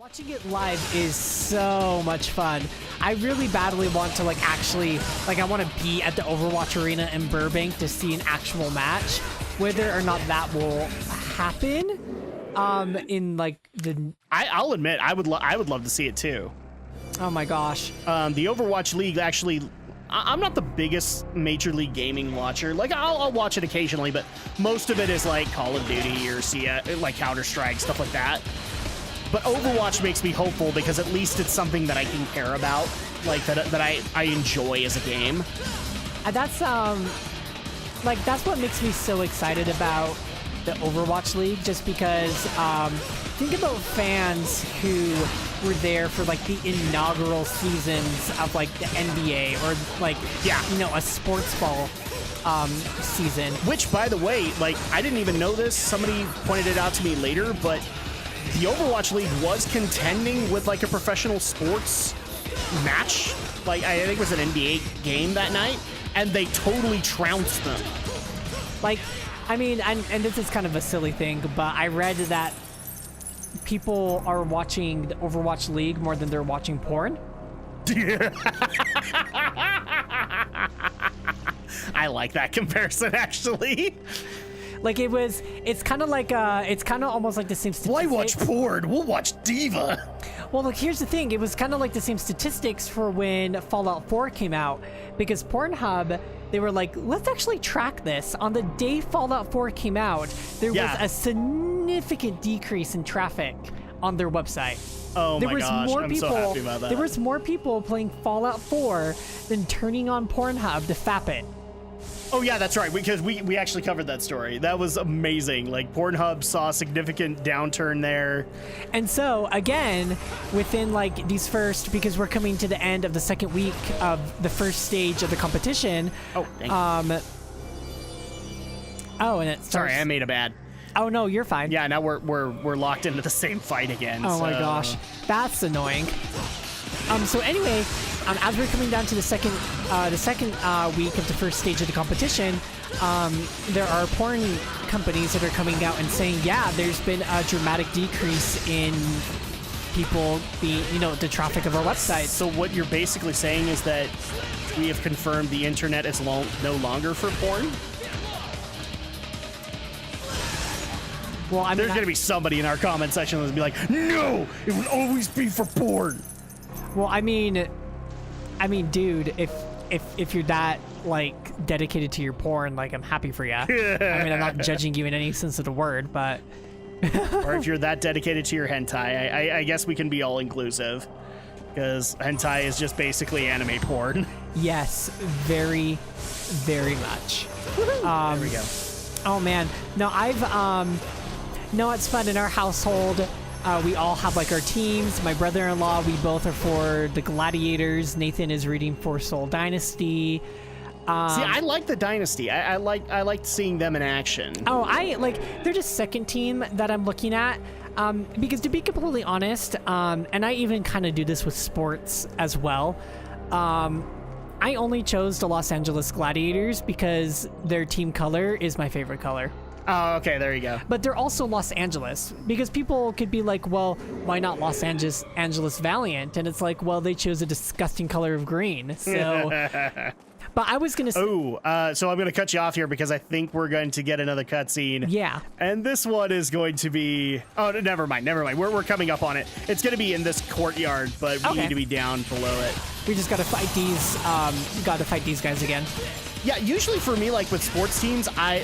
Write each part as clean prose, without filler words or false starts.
Watching it live is so much fun. I really badly want to I want to be at the Overwatch Arena in Burbank to see an actual match. Whether or not that will happen, I'll admit I would love to see it too. Oh my gosh. The Overwatch League actually, I'm not the biggest Major League Gaming watcher. Like I'll watch it occasionally, but most of it is like Call of Duty or like Counter-Strike, stuff like that. But Overwatch makes me hopeful because at least it's something that I can care about, like that I enjoy as a game. That's what makes me so excited about the Overwatch League, just because think about fans who were there for like the inaugural seasons of like the NBA or a sports ball season. Which, by the way, like I didn't even know this. Somebody pointed it out to me later, but the Overwatch League was contending with like a professional sports match. Like I think it was an NBA game that night, and they totally trounced them. Like, I mean, and this is kind of a silly thing, but I read that people are watching the Overwatch League more than they're watching porn. Yeah. I like that comparison, actually. Like it's kind of almost like the same statistic. Why watch porn? We'll watch Diva. Well, look, here's the thing. It was kind of like the same statistics for when Fallout 4 came out, because Pornhub, they were like, let's actually track this. On the day Fallout 4 came out, there was a significant decrease in traffic on their website. Oh my gosh, I'm so happy about that. There was more people playing Fallout 4 than turning on Pornhub to fap it. Oh yeah, that's right, because we actually covered that story. That was amazing. Like Pornhub saw a significant downturn there. And so again, within like these because we're coming to the end of the second week of the first stage of the competition. Oh, thank you. And it starts... Sorry, I made a bad. Oh no, you're fine. Yeah, now we're locked into the same fight again. Oh my gosh, that's annoying. So anyway, as we're coming down to the second week of the first stage of the competition, there are porn companies that are coming out and saying, yeah, there's been a dramatic decrease in people being, the traffic of our website. So what you're basically saying is that we have confirmed the internet is no longer for porn? Well, I mean, there's going to be somebody in our comment section that's going to be like, no, it will always be for porn. Well, I mean, dude, if you're that like dedicated to your porn, like I'm happy for you. I mean, I'm not judging you in any sense of the word, but or if you're that dedicated to your hentai, I guess we can be all inclusive, because hentai is just basically anime porn. Yes, very, very much. There we go. Oh man, no, it's fun in our household. We all have like our teams. My brother-in-law, we both are for the Gladiators. Nathan is rooting for Soul Dynasty. See, I like the Dynasty. I like seeing them in action. Oh, they're just second team that I'm looking at. Because to be completely honest, and I even kind of do this with sports as well, I only chose the Los Angeles Gladiators because their team color is my favorite color. Oh, okay, there you go. But they're also Los Angeles, because people could be like, well, why not Los Angeles Valiant? And it's like, well, they chose a disgusting color of green. So, but I was going to say... Oh, so I'm going to cut you off here because I think we're going to get another cutscene. Yeah. And this one is going to be... Oh, never mind. We're coming up on it. It's going to be in this courtyard, but we need to be down below it. We just got to fight these guys again. Yeah, usually for me, like with sports teams, I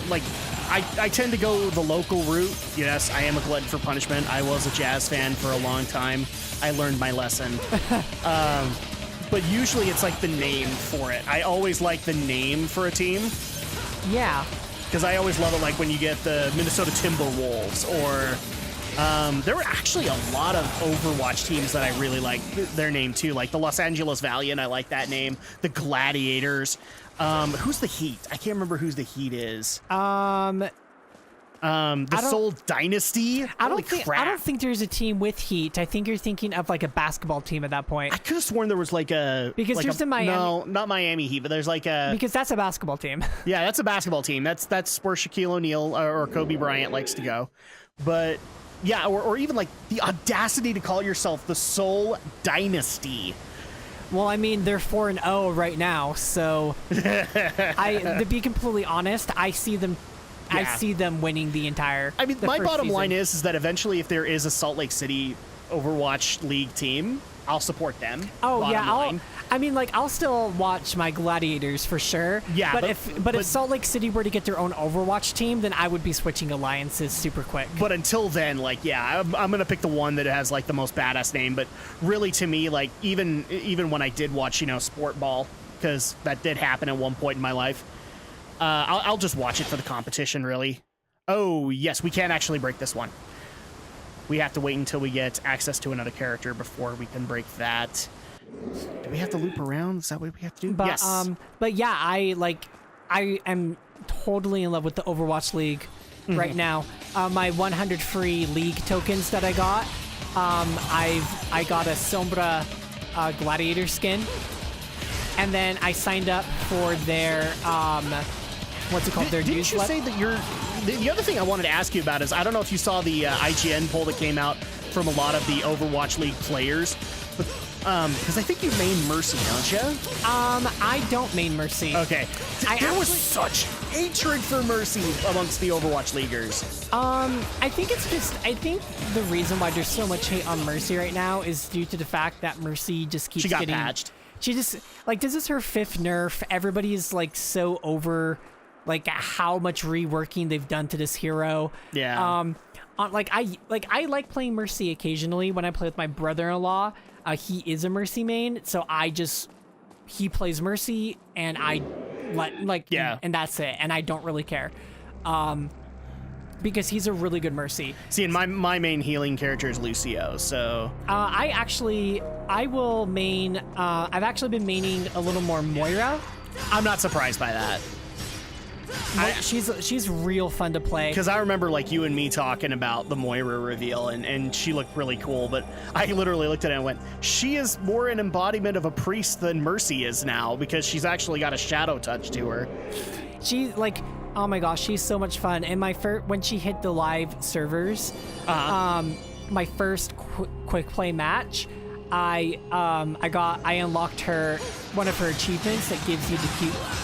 tend to go the local route. Yes, I am a glutton for punishment. I was a Jazz fan for a long time. I learned my lesson. But usually it's like the name for it. I always like the name for a team. Yeah. Because I always love it, like when you get the Minnesota Timberwolves, or there were actually a lot of Overwatch teams that I really like their name too. Like the Los Angeles Valiant, I like that name. The Gladiators. Who's the Heat? I can't remember who's the Heat is. The Soul Dynasty. I don't think there's a team with Heat. I think you're thinking of like a basketball team at that point. I could have sworn there was like a because there's the Miami. No, not Miami Heat, but there's like a because that's a basketball team. Yeah, that's a basketball team. That's where Shaquille O'Neal or Kobe Bryant likes to go. But Yeah, or even like the audacity to call yourself the Soul Dynasty. Well, I mean, they're 4-0 right now, so to be completely honest, I see them winning the entire. I mean, my first bottom season. line is that eventually, if there is a Salt Lake City Overwatch League team, I'll support them. Oh yeah, line. I'll still watch my Gladiators for sure. Yeah, but if Salt Lake City were to get their own Overwatch team, then I would be switching alliances super quick. But until then, like, yeah, I'm gonna pick the one that has like the most badass name. But really, to me, like, even when I did watch, Sport Ball, because that did happen at one point in my life, I'll just watch it for the competition. Really. Oh yes, we can't actually break this one. We have to wait until we get access to another character before we can break that. Do we have to loop around? Is that what we have to do? But, yes. But yeah, I am totally in love with the Overwatch League right now. My 100 free league tokens that I got, I got a Sombra Gladiator skin, and then I signed up for their what's it called? Their Didn't you say that you're... The other thing I wanted to ask you about is, I don't know if you saw the IGN poll that came out from a lot of the Overwatch League players, but because I think you main Mercy, don't you? I don't main Mercy. Okay. There was such hatred for Mercy amongst the Overwatch Leaguers. I think the reason why there's so much hate on Mercy right now is due to the fact that Mercy just keeps getting... She got patched. She just, like, this is her 5th nerf. Everybody's, like, so over... like how much reworking they've done to this hero. Yeah. I like playing Mercy occasionally when I play with my brother-in-law. He is a Mercy main, so he plays Mercy and and that's it. And I don't really care. Because he's a really good Mercy. See, and my main healing character is Lucio, so... I will main... I've actually been maining a little more Moira. I'm not surprised by that. She's real fun to play. Because I remember, like, you and me talking about the Moira reveal, and she looked really cool, but I literally looked at it and went, she is more an embodiment of a priest than Mercy is now, because she's actually got a shadow touch to her. She, like, oh my gosh, she's so much fun. And when she hit the live servers, my first quick play match, I unlocked one of her achievements that gives you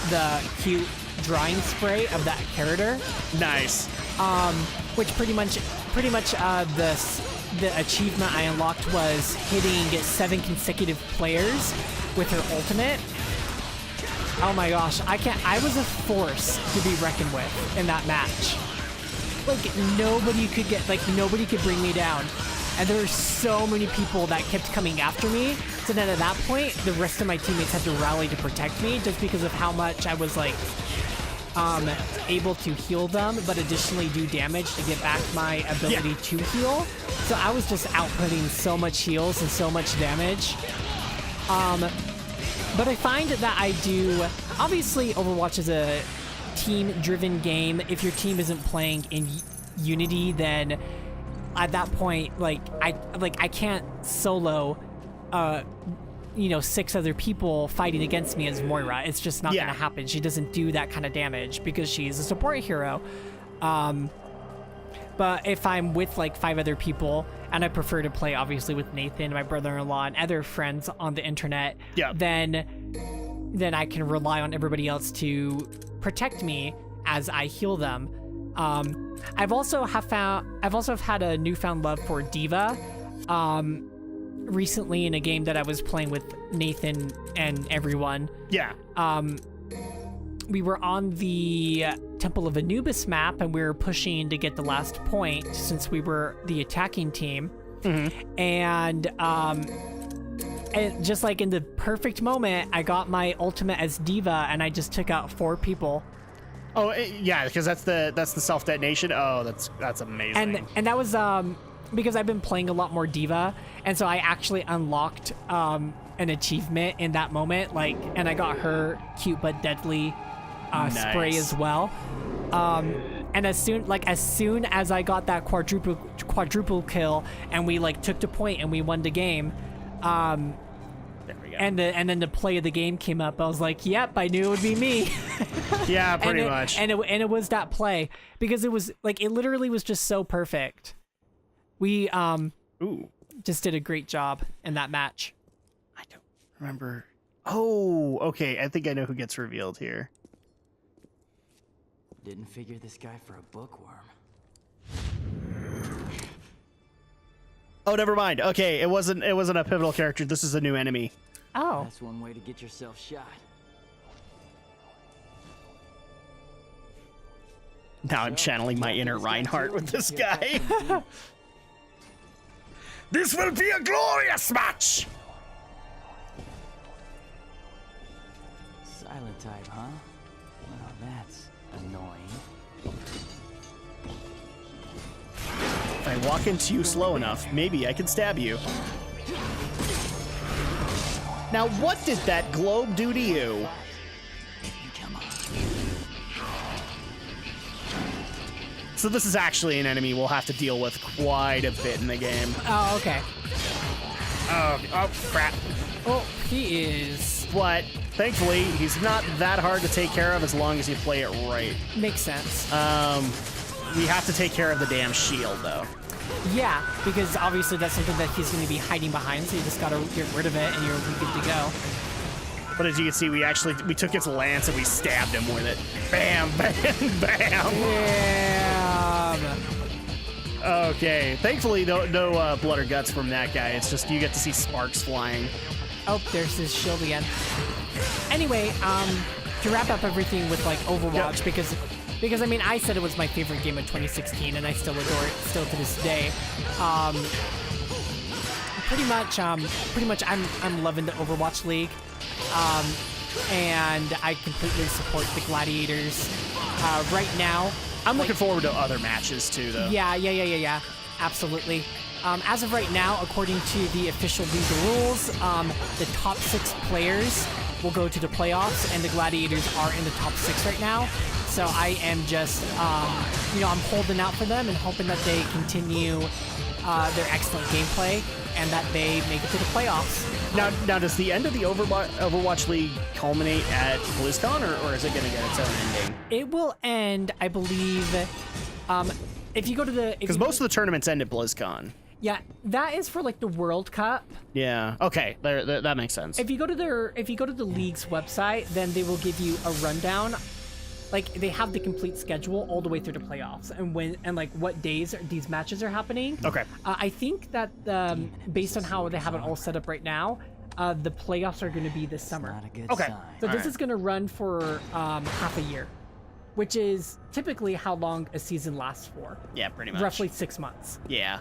the cute drawing spray of that character. Nice. Which pretty much the achievement I unlocked was hitting 7 consecutive players with her ultimate. Oh my gosh, I was a force to be reckoned with in that match. Like, nobody could bring me down. And there were so many people that kept coming after me. So then at that point, the rest of my teammates had to rally to protect me just because of how much I was, like, able to heal them, but additionally do damage to get back my ability to heal. So I was just outputting so much heals and so much damage. But I find that I do... Obviously, Overwatch is a team-driven game. If your team isn't playing in Unity, then at that point, I can't solo 6 other people fighting against me as Moira. It's just not gonna happen. She doesn't do that kind of damage because she's a support hero. But if I'm with like 5 other people, and I prefer to play obviously with Nathan, my brother-in-law, and other friends on the internet, then I can rely on everybody else to protect me as I heal them. I've also had a newfound love for Diva. Recently in a game that I was playing with Nathan and everyone. Yeah. We were on the Temple of Anubis map, and we were pushing to get the last point since we were the attacking team. Mm-hmm. And just like in the perfect moment, I got my ultimate as Diva, and I just took out 4 people. Oh yeah, because that's the self detonation. Oh, that's amazing. And that was because I've been playing a lot more Diva, and so I actually unlocked an achievement in that moment, and I got her cute but deadly spray as well. And as soon as I got that quadruple kill, and we took the point and we won the game, there we go. And then the play of the game came up. I was like, yep, I knew it would be me. Yeah, pretty much. And it was that play, because it was it literally was just so perfect. We Ooh. just did a great job in that match. I don't remember. Oh, okay. I think I know who gets revealed here. Didn't figure this guy for a bookworm. Oh, never mind. Okay, it wasn't a pivotal character. This is a new enemy. Oh. That's one way to get yourself shot. Now I'm channeling my inner Reinhardt with this guy. This will be a glorious match. Silent type, huh? Well, that's annoying. If I walk into you slow enough, maybe I can stab you. Now, what did that globe do to you? Come on. So this is actually an enemy we'll have to deal with quite a bit in the game. Oh, okay. Oh, crap. Oh, he is. But thankfully, he's not that hard to take care of as long as you play it right. Makes sense. We have to take care of the damn shield, though. Yeah, because obviously that's something that he's going to be hiding behind, so you just got to get rid of it and you're good to go. But as you can see, we took his lance and we stabbed him with it. Bam, bam, bam. Damn. Okay. Thankfully, no blood or guts from that guy. It's just you get to see sparks flying. Oh, there's his shield again. Anyway, to wrap up everything with like Overwatch, because I mean I said it was my favorite game of 2016, and I still adore it still to this day. Pretty much I'm loving the Overwatch League, and I completely support the Gladiators. Right now, I'm looking forward to other matches too, though. Yeah. Absolutely. As of right now, according to the official league rules, the top 6 players will go to the playoffs, and the Gladiators are in the top 6 right now. So I am just, I'm holding out for them and hoping that they continue their excellent gameplay and that they make it to the playoffs. Now, does the end of the Overwatch League culminate at BlizzCon, or is it going to get its own ending? It will end, I believe, if you go to the... Because most of the tournaments end at BlizzCon. Yeah, that is for like the World Cup. Yeah. Okay, that makes sense. If you go to the league's website, then they will give you a rundown. Like they have the complete schedule all the way through the playoffs and like what days these matches are happening. Okay. I think that based on how they have it all set up right now, the playoffs are going to be this summer. Not a good Okay. sign. So this is going to run for half a year, which is typically how long a season lasts for. Yeah, pretty much. Roughly 6 months. Yeah.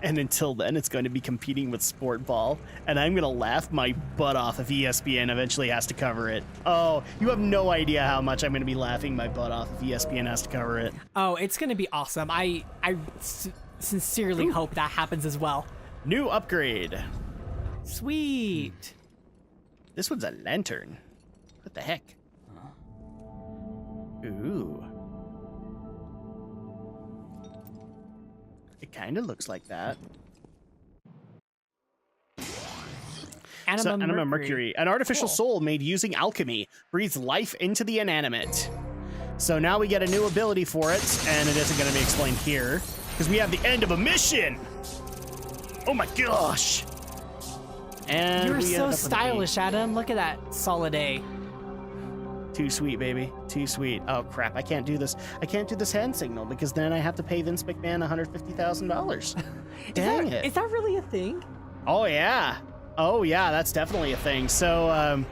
And until then, it's going to be competing with Sport Ball, and I'm going to laugh my butt off if ESPN eventually has to cover it. Oh, you have no idea how much I'm going to be laughing my butt off if ESPN has to cover it. Oh, it's going to be awesome. I sincerely hope that happens as well. New upgrade. Sweet. This one's a lantern. What the heck? Ooh. It kind of looks like that. Anima Mercury, an artificial soul made using alchemy, breathes life into the inanimate. So now we get a new ability for it, and it isn't going to be explained here, because we have the end of a mission! Oh my gosh! And You're we so ended up with stylish, Adam. Look at that solid A. Too sweet, baby. Too sweet. Oh, crap. I can't do this. I can't do this hand signal, because then I have to pay Vince McMahon $150,000. Dang it. Is that really a thing? Oh, yeah. Oh, yeah, that's definitely a thing. So,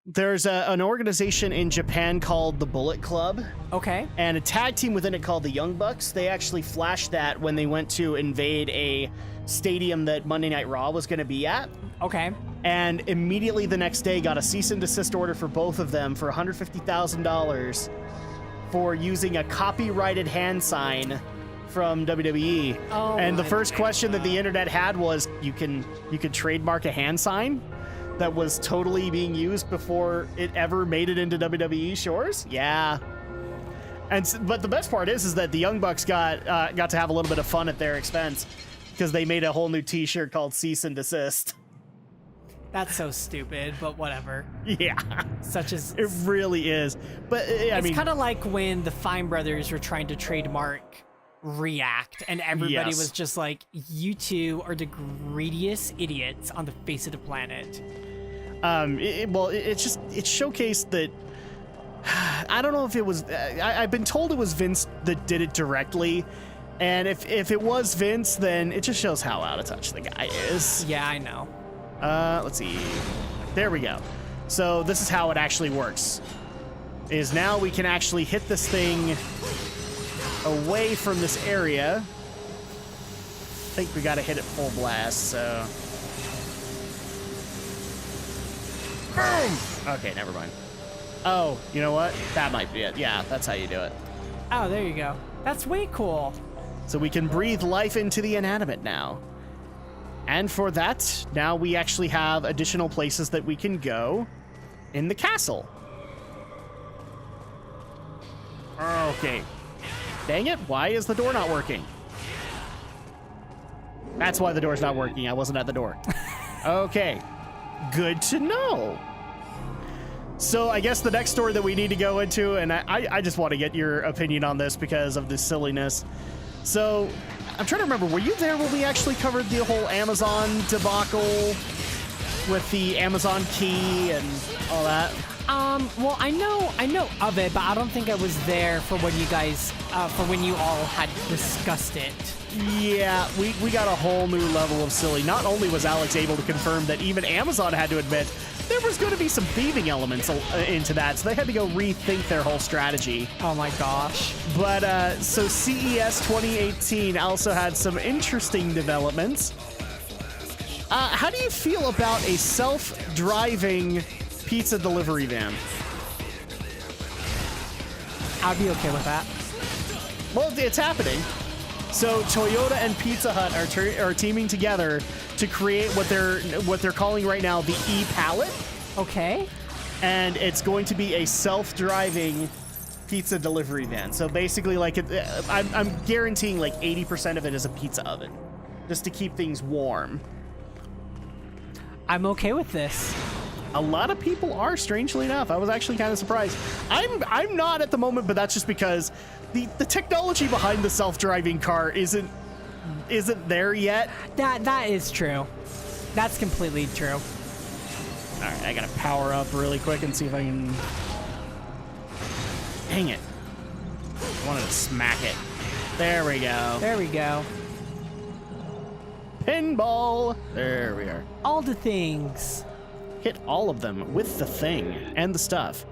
there's an organization in Japan called the Bullet Club. Okay. And a tag team within it called the Young Bucks. They actually flashed that when they went to invade a stadium that Monday Night Raw was going to be at. Okay. And immediately the next day got a cease and desist order for both of them for $150,000 for using a copyrighted hand sign from WWE. Oh, and the first question that the internet had was, you could trademark a hand sign that was totally being used before it ever made it into WWE shores? Yeah. But the best part is that the Young Bucks got to have a little bit of fun at their expense, because they made a whole new t-shirt called Cease and Desist. That's so stupid, but whatever. Yeah. It really is. But I mean, it's kind of like when the Fine Brothers were trying to trademark react, and everybody Yes. was just like, "You two are the greediest idiots on the face of the planet." It showcased that. I don't know if it was. I've been told it was Vince that did it directly, and if it was Vince, then it just shows how out of touch the guy is. Yeah, I know. Let's see. There we go. So this is how it actually works. Is now we can actually hit this thing away from this area. I think we got to hit it full blast. So. Boom! Okay, never mind. Oh, you know what? That might be it. Yeah, that's how you do it. Oh, there you go. That's way cool. So we can breathe life into the inanimate now. And for that, now we actually have additional places that we can go in the castle. Okay. Dang it, why is the door not working? That's why the door's not working. I wasn't at the door. Okay. Good to know. So I guess the next story that we need to go into, and I just want to get your opinion on this because of the silliness. So I'm trying to remember, were you there when we actually covered the whole Amazon debacle with the Amazon key and all that? Well, I know of it, but I don't think I was there for when you guys, for when you all had discussed it. Yeah, we got a whole new level of silly. Not only was Alex able to confirm that even Amazon had to admit there was going to be some thieving elements into that, so they had to go rethink their whole strategy. Oh my gosh. But, so CES 2018 also had some interesting developments. How do you feel about a self-driving pizza delivery van? I'd be okay with that. Well, it's happening. So Toyota and Pizza Hut are teaming together to create what they're calling right now the e-pallet. Okay. And it's going to be a self-driving pizza delivery van. So basically, like, I'm guaranteeing like 80% of it is a pizza oven, just to keep things warm. I'm okay with this. A lot of people are, strangely enough. I was actually kind of surprised. I'm not at the moment, but that's just because the technology behind the self-driving car isn't there yet. That is true. That's completely true. All right, I gotta power up really quick and see if I can. Dang it! I wanted to smack it. There we go. There we go. Pinball. There we are. All the things. Hit all of them with the thing and the stuff.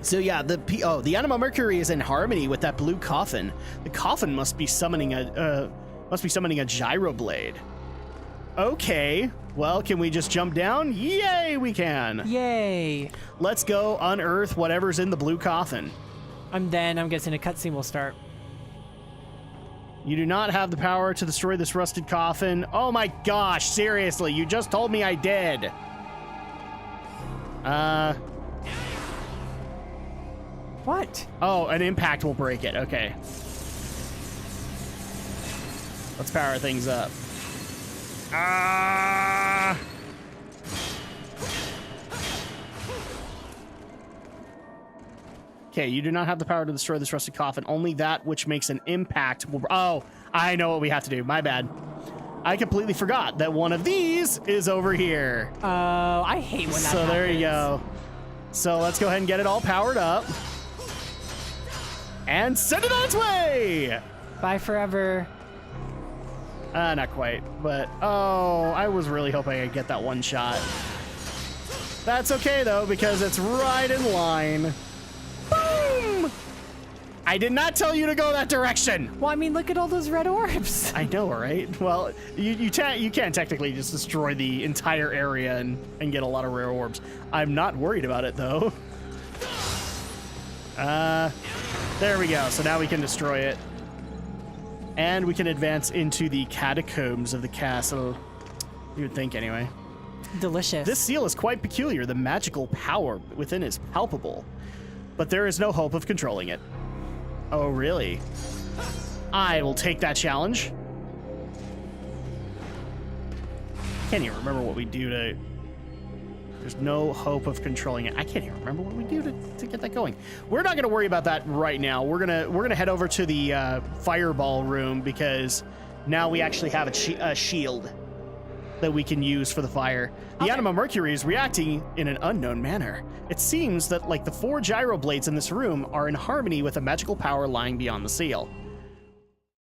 So yeah, the Anima Mercury is in harmony with that blue coffin. The coffin must be summoning a gyro blade. Okay, well, can we just jump down? Yay, we can. Yay. Let's go unearth whatever's in the blue coffin. I'm guessing a cutscene will start. You do not have the power to destroy this rusted coffin. Oh my gosh, seriously, you just told me I did. What? Oh, an impact will break it. Okay. Let's power things up. Okay, you do not have the power to destroy this rusted coffin. Only that which makes an impact will... Oh, I know what we have to do. My bad. I completely forgot that one of these is over here. Oh, I hate when that happens. So there you go. So let's go ahead and get it all powered up. And send it on its way! Bye forever. Not quite, but oh, I was really hoping I'd get that one shot. That's okay though, because it's right in line. Boom! I did not tell you to go that direction. Well, I mean, look at all those red orbs. I know, right? Well, you can't technically just destroy the entire area and get a lot of rare orbs. I'm not worried about it though. There we go. So now we can destroy it. And we can advance into the catacombs of the castle. You would think, anyway. Delicious. This seal is quite peculiar. The magical power within is palpable, but there is no hope of controlling it. Oh, really? I will take that challenge. Can't even remember what we do to... There's no hope of controlling it. I can't even remember what we do to get that going. We're not going to worry about that right now. We're gonna head over to the fireball room because now we actually have a shield that we can use for the fire. The Anima Mercury is reacting in an unknown manner. It seems that like the 4 gyro blades in this room are in harmony with a magical power lying beyond the seal.